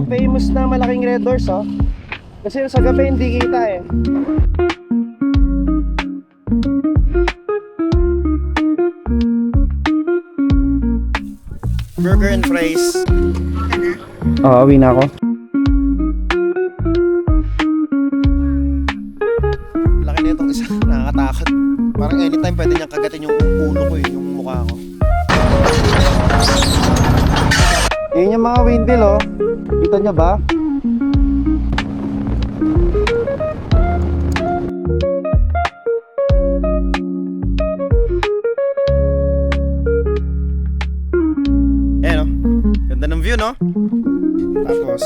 yung famous na malaking red doors, oh. Kasi yung sa gabi hindi kita eh. Burger and fries. Oo, uwi na ako. Laki na itong isa. Nakakatakot. Parang anytime pwede niyang kagatin yung ulo ko eh, yung mukha ko. Yun yung mga windmill, oh. Kita nyo ba? Ayan oh. Ganda ng view, no? Tapos,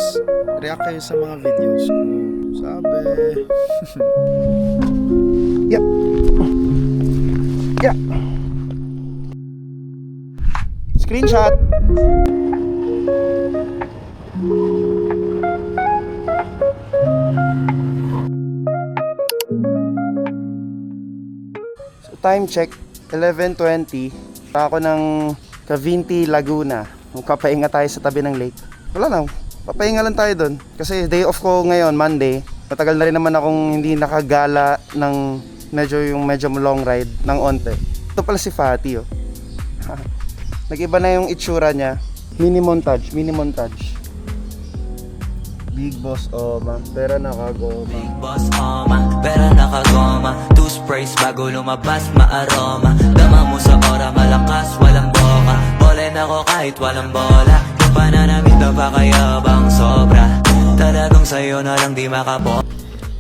react kayo sa mga videos ko. Sabi. Yep. Yeah. Screenshot. So, time check, 11:20. Pa ako ng Cavinti, Laguna. Magpapahinga tayo sa tabi ng lake. Wala lang, papahinga lang tayo doon. Kasi day off ko ngayon, Monday. Matagal na rin naman akong hindi nakagala ng medyo long ride ng onte. Ito pala si Fatty, oh. Nag-iba na yung itsura niya. Mini montage. Big Boss Oma, pera nakagoma. Big Boss Oma, pera nakagoma. Two sprays bago lumabas, maaroma. Dama mo sa ora, malakas, walang boka. Bolen ako kahit walang bola. Yung pananamit na pakayabang sobra. Talagang sa'yo na lang di makapo.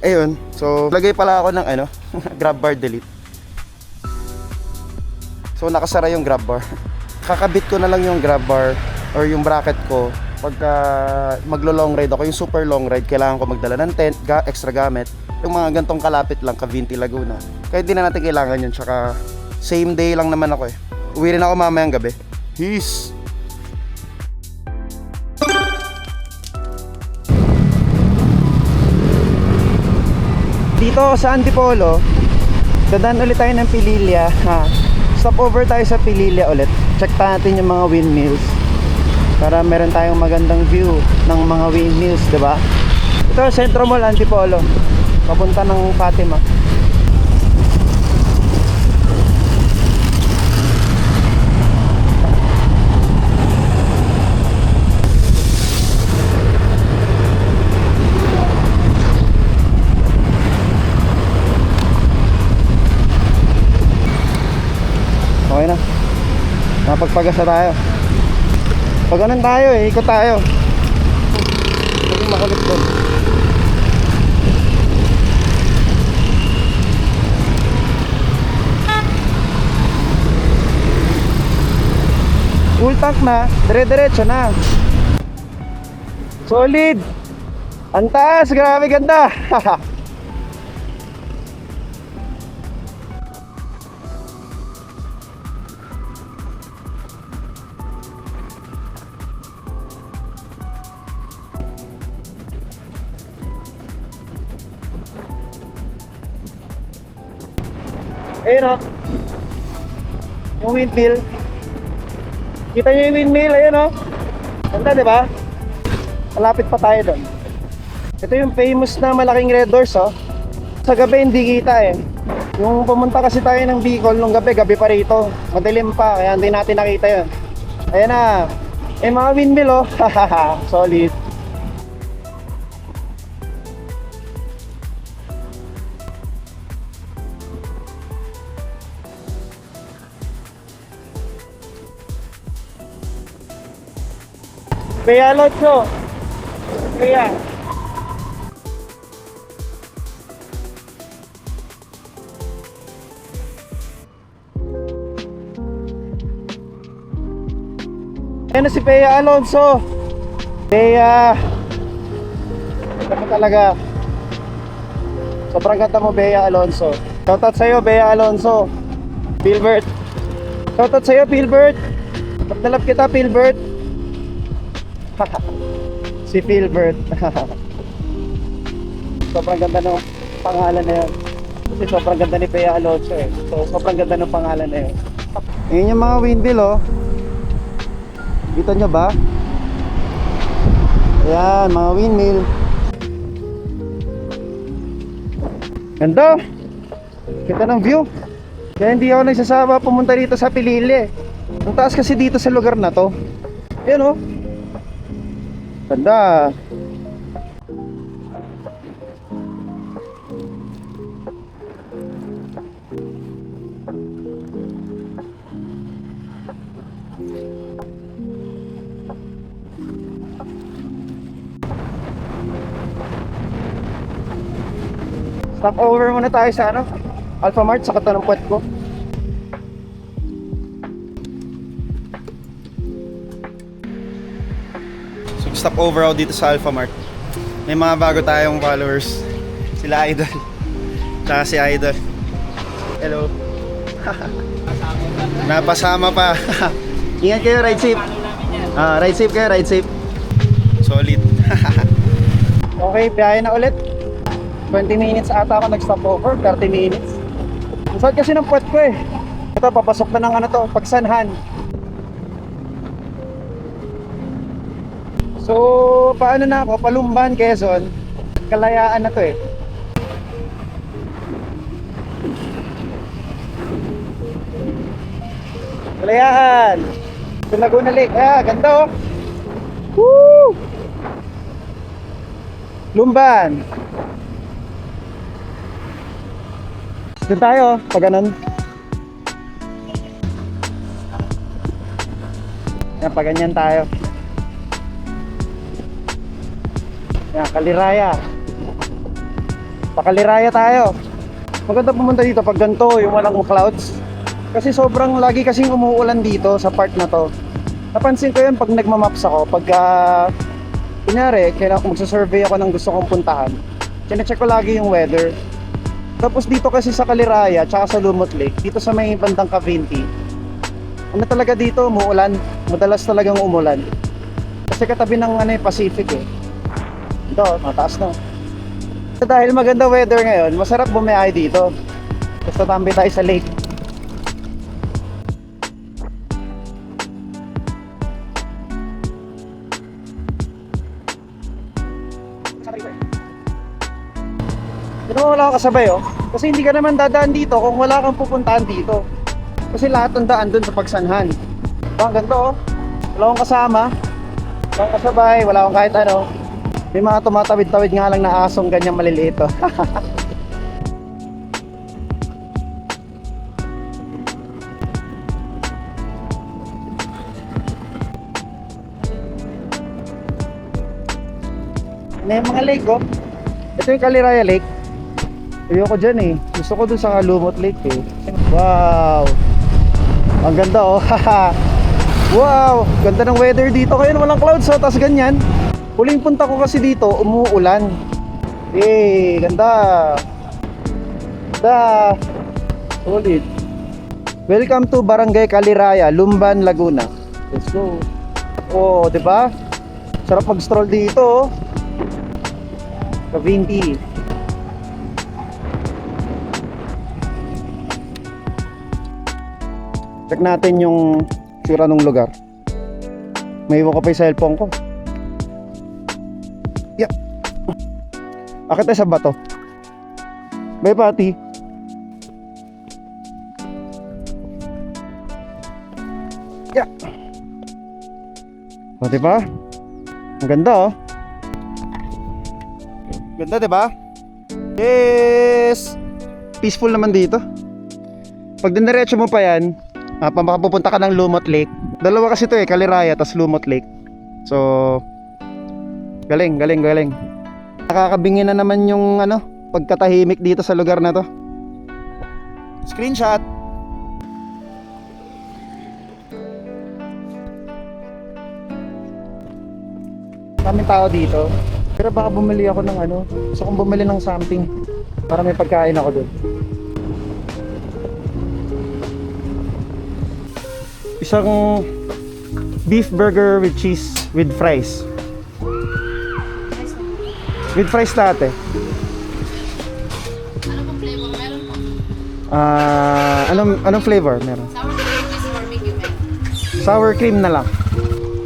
Ayun, so lagay pala ako ng grab bar delete. So nakasara yung grab bar. Kakabit ko na lang yung grab bar or yung bracket ko pagka maglo-long ride ako. Yung super long ride, kailangan ko magdala ng tent, extra gamit. Yung mga gantong kalapit lang, Cavinti, Laguna. Kaya di na natin kailangan yun. Tsaka same day lang naman ako eh. Uwi rin ako mamayang gabi. Peace! Dito sa Antipolo, dadaan ulit tayo ng Pililla. Stop over tayo sa Pililla ulit. Check natin yung mga windmills para meron tayong magandang view ng mga windmills, diba? Ito, Centro Mall, Antipolo. Papunta ng Fatima. Okay na. Napagpagasa tayo. Pag ganun tayo eh, ikot tayo. Hindi makulit doon. Full tank na, dire-diretso na. Solid. Ang taas, grabe ganda. Ayun o, yung windmill. Kita nyo yung windmill, ayun o. Ganda, diba? Malapit pa tayo doon. Ito yung famous na malaking red doors, oh. Sa gabi hindi kita eh. Yung pumunta kasi tayo ng Bicol nung gabi pa rito. Madilim pa, kaya hindi natin nakita yun. Ayan na. Eh mga windmill, oh. Solid. Kaya Lotso. Kaya. Ayan na si Bea Alonso. Bea. Ganda mo talaga. Sobrang ganda mo, Bea Alonso. Shoutout sa'yo, Bea Alonso. Philbert. Shoutout sa'yo, Philbert. Pagdalap kita, Philbert. Si Philbert. Sobrang ganda ng pangalan na yun. Kasi sobrang ganda ni Bea Alonso eh. So sobrang ganda ng pangalan na yun. Ngayon yung mga windmill, oh. Kita nyo ba? Ayan, mga windmill. Ganda. Kita ng view. Kaya hindi ako nagsasama pumunta dito sa Pilili. Ang taas kasi dito sa lugar na to. Ayan oh. Ganda. Stop over muna tayo sa ano, Alphamart sa kata ng puwet ko. So stop over ako dito sa Alphamart. May mga bago tayong followers. Sila Idol. Tsaka si Idol. Hello. Napasama pa. Ingat kayo, ride safe. Ride safe kayo, ride safe. Solid. Okay, biyahe na ulit. 20 minutes ata ako nag-stop over, 30 minutes. Ang sakit kasi ng puwet ko eh. Ito, papasok na ng ano to, Pagsanhan. So, paano na ako? Palumban, Quezon. Kalayaan na to eh. Kalayaan! Ito Laguna Lake. Ganda oh! Woo! Lumban! Doon tayo, pag ganun. Yan, pag ganyan tayo. Yan, Kaliraya. Pakaliraya tayo. Maganda pumunta dito pag ganito, yung walang clouds. Kasi sobrang lagi kasing umuulan dito sa part na to. Napansin ko yun pag nagmamaps ako. Pagka, kunyari, kung magsasurvey ako ng gusto kong puntahan, chinecheck ko lagi yung weather. Tapos dito kasi sa Kaliraya tsaka sa Lumot Lake, dito sa may bandang Cavinti, ano talaga dito, umuulan. Madalas talagang umulan. Kasi katabi ng Pacific eh. Ito, mataas na. So, dahil maganda weather ngayon, masarap bumiyahe dito. Tapos tatambi tayo sa lake. Hindi mo wala kang kasabay oh. Kasi hindi ka naman dadaan dito kung wala kang pupuntahan dito. Kasi lahat ng daan dun sa Pagsanhan. Ang ganda oh. Wala akong kasama. Wala akong kasabay, wala akong kahit ano. May mga tumatawid-tawid nga lang na asong ganyang maliliit oh. May mga lake oh. Ito yung Kaliraya Lake. Ayoko dyan eh. Gusto ko dun sa Lumot Lake eh. Wow! Ang ganda oh. Wow! Ganda ng weather dito. Kaya walang clouds oh. Tapos ganyan. Huling punta ko kasi dito, umuulan. Eh, ganda. Ganda. Solid. Welcome to Barangay Kaliraya, Lumban, Laguna. Let's go. Oh, di ba? Sarap mag-stroll dito oh. Cavinti. Check natin yung tsura ng lugar. May iwan ko pa yung cellphone ko. Yeah. Akit tayo sa bato. Bye, Pati. Yeah. O, diba? Ang ganda, oh. Ganda, diba? Yes! Peaceful naman dito. Pag diniretso mo pa yan, pupunta ka ng Lumot Lake. Dalawa kasi ito eh, Kaliraya tas Lumot Lake. So, galing. Nakakabingin na naman yung pagkatahimik dito sa lugar na to. Screenshot. Daming tao dito. Pero baka bumili ako ng gusto kong bumili ng something para may pagkain ako doon. Isang beef burger with cheese with fries. With fries latte. Ano pong flavor meron po? Anong flavor meron? Sour cream, cheese, or medium? Sour cream na lang.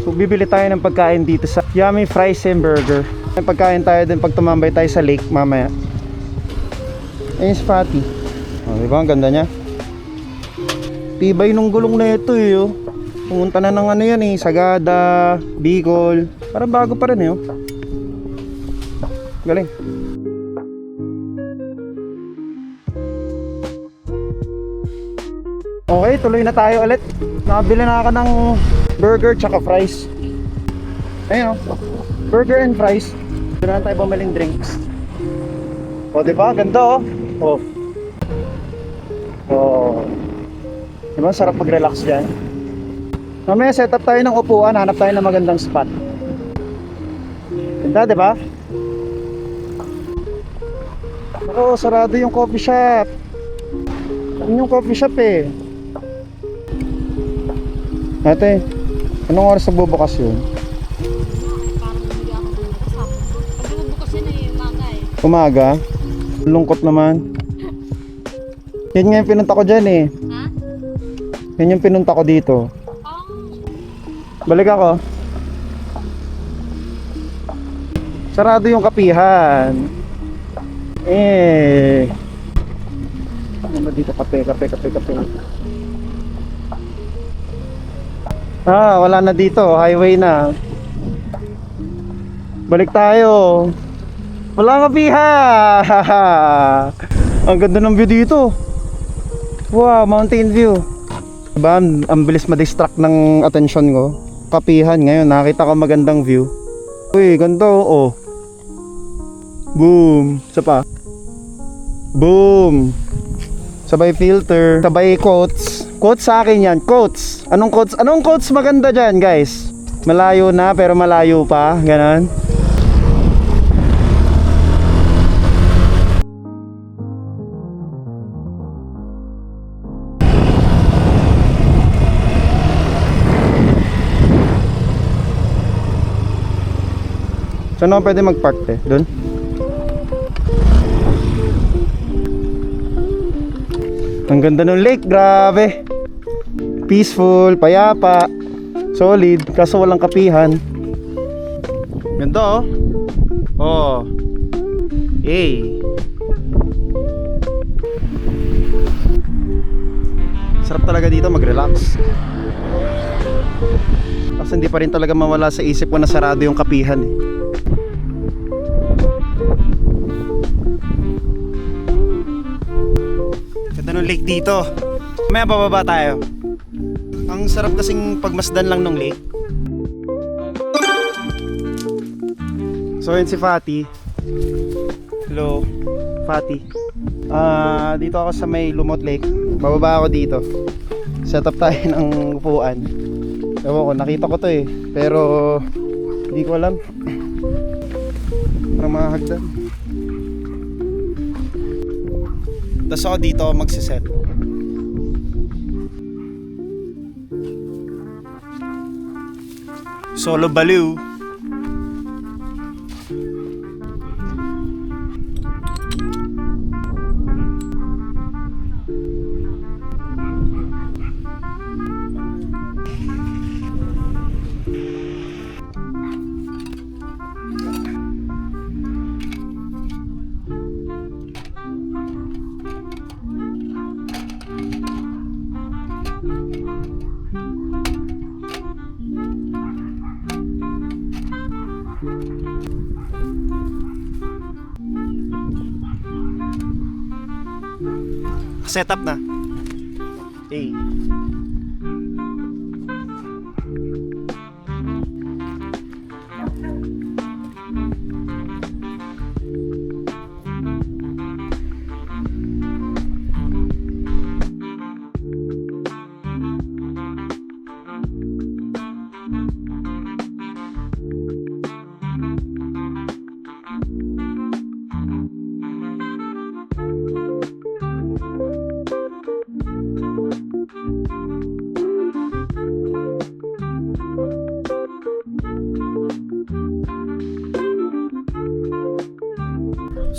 So bibili tayo ng pagkain dito sa Yummy Fries and Burger. May pagkain tayo din pag tumambay tayo sa lake mamaya. Ayun si Fatty. Oh, diba? Ang ganda niya. Tibay nung gulong na ito eh. Oh. Pumunta na ng ano yan eh. Sagada, Bicol. Parang bago pa rin eh. Oh. Galing. Okay, tuloy na tayo ulit. Nakabili na ako ng burger tsaka fries. Ayun oh. Burger and fries. Doon na tayo bumaling drinks. O diba? Ganda oh. Oh. Oh. Diba? Sarap mag-relax dyan. Mamaya set up tayo ng upuan. Hanap tayo ng magandang spot. Ganda diba? Oo, sarado yung coffee shop. Ano yung coffee shop eh? Ate, anong oras nagbubukas yun? Parang hindi ako bukas. Pag bubukas yun ay umaga eh. Umaga? Lungkot naman. Yan nga yung pinunta ko dyan eh. Ha? Yan yung pinunta ko dito. Balik ako. Sarado yung kapihan. Eh. Ano ba dito? Kape. Ah, wala na dito. Highway na. Balik tayo. Wala kapihan. Ang ganda ng view dito. Wow, mountain view. Diba, ang bilis ma-distract ng attention ko. Kapihan ngayon, nakita ko magandang view. Uy, ganito oh. Boom. Isa pa. Boom. Sabay filter, sabay quotes. Quotes sa akin yan, quotes. Anong quotes? Anong quotes maganda dyan, guys? Malayo na pero malayo pa, ganon. Saan ako pwede mag-park eh? Doon? Ang ganda ng lake, grabe. Peaceful, payapa, solid, kaso walang kapihan. Ganda oh. Oh. Hey. Sarap talaga dito mag-relax. Kasi hindi pa rin talaga mawala sa isip ko na sarado yung kapihan eh. Ganda ng lake dito. May bababa tayo. Ang sarap kasing pagmasdan lang ng lake. So yun si Fatty. Hello Fatty. Dito ako sa may Lumot Lake. Bababa ako dito. Set up tayo ng upuan. Ewan ko, nakita ko to eh. Pero hindi ko alam. Parang mga hagdan. Tapos ako dito magsiset. Solo baliw. Set up na. Hey.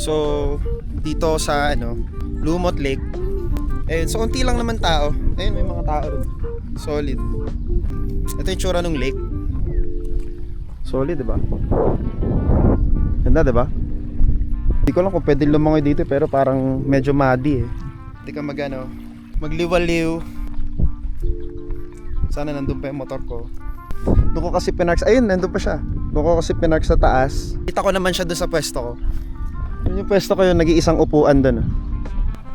So, dito sa Lumot Lake. Ayun, so unti lang naman tao. Ayun, may mga tao rin. Solid. Ito yung tsura ng lake. Solid, diba? Ganda, diba? Hindi ko lang kung pwede lumangoy dito pero parang medyo muddy eh. Hindi ka magliwaliw. Sana nandun pa yung motor ko. Doon ko kasi pinark, ayun, nandun pa siya. Doon ko kasi pinark sa taas. Kita ko naman siya doon sa pwesto ko. Yun yung pwesto ko, yung nag-iisang upuan doon.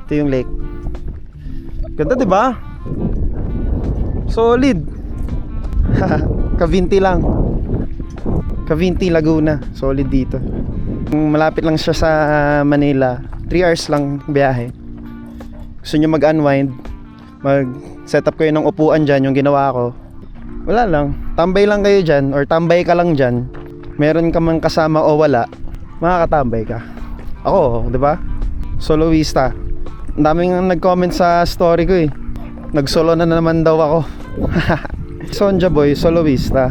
Ito yung lake. Ganda, diba? Solid. Cavinti lang. Cavinti, Laguna. Solid dito. Malapit lang siya sa Manila. 3 hours lang biyahe. Gusto nyo mag-unwind, mag-set up kayo ng upuan dyan, yung ginawa ko. Wala lang. Tambay lang kayo dyan or tambay ka lang dyan. Meron ka mang kasama o wala, makakatambay ka. Ako, di ba? Soloista. Ang daming nag-comment sa story ko eh. Nag-solo na naman daw ako. Sonja boy, soloista.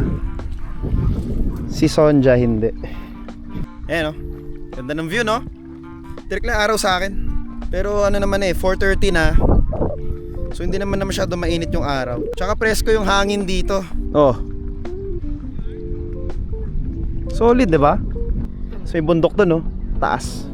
Si Sonja hindi. Ayan o. Ganda ng view, no? Tirik lang araw sa akin. Pero ano naman 4:30 na. So hindi naman na masyado mainit yung araw. Tsaka presko yung hangin dito. Oh. Solid, 'di ba? So may bundok doon, no? Taas.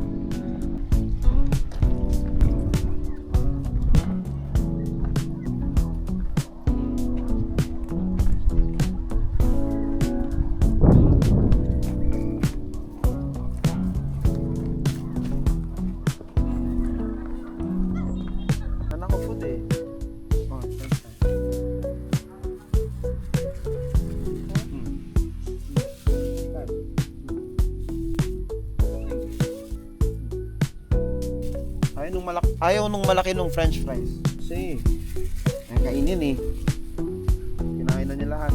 Anak ko food eh. Oh, ayaw nung malaki nung french fries. Kasi ay kainin eh. Kinain na niya lahat.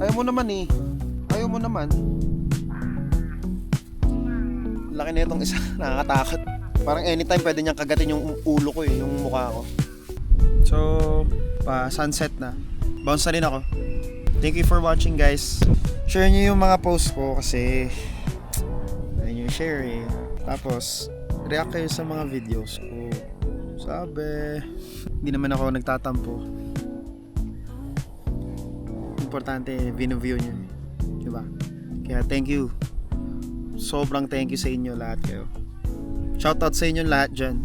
Ayaw mo naman eh. Ayaw mo naman. Laki na itong isa. Nakakatakot. Parang anytime pwede niyang kagatin yung ulo ko eh. Yung mukha ko. So, sunset na. Bounce na rin ako. Thank you for watching, guys. Share nyo yung mga post ko kasi ayun yung share eh. Tapos, react kayo sa mga videos ko. Sabi, hindi naman ako nagtatampo. Importante, view nyo. Diba? Kaya thank you. Sobrang thank you sa inyo lahat kayo. Shoutout sa inyo lahat dyan.